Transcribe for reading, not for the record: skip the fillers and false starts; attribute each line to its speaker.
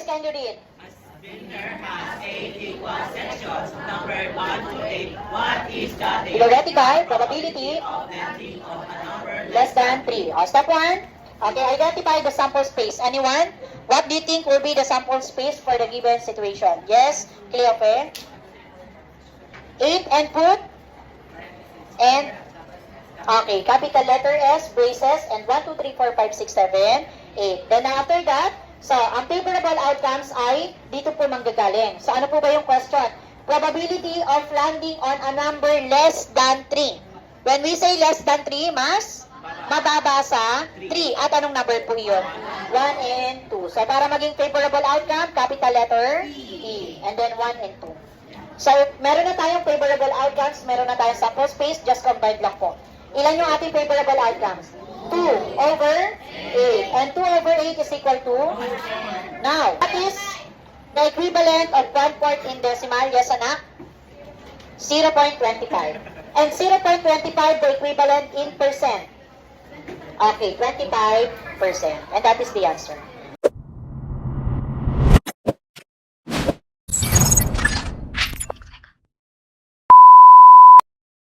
Speaker 1: Yes, can you read?
Speaker 2: Spinner has 8 equal sections numbered 1 to 8. What is the
Speaker 1: Theoretical probability
Speaker 2: of netting of a number
Speaker 1: less than 3. Step 1. Okay, identify the sample space. Anyone? What do you think will be the sample space for the given situation? Yes, Cleope? 8 and put? And? Okay, capital letter S, braces, and 1, 2, 3, 4, 5, 6, 7, 8. Then after that, so, ang favorable outcomes ay dito po manggagaling. So, ano po ba yung question? Probability of landing on a number less than 3. When we say less than 3, mas mababa sa 3. At anong number po yun? 1 and 2. So, para maging favorable outcome, capital letter E. And then 1 and 2. So, meron na tayong favorable outcomes, meron na tayong sample space, just combined lang po. Ilan yung ating favorable outcomes? 2 over 8. And 2 over 8 is equal to? Now, what is the equivalent of 1/4 in decimal? Yes, anak? 0.25. And 0.25, the equivalent in percent. Okay, 25%. And that is the answer.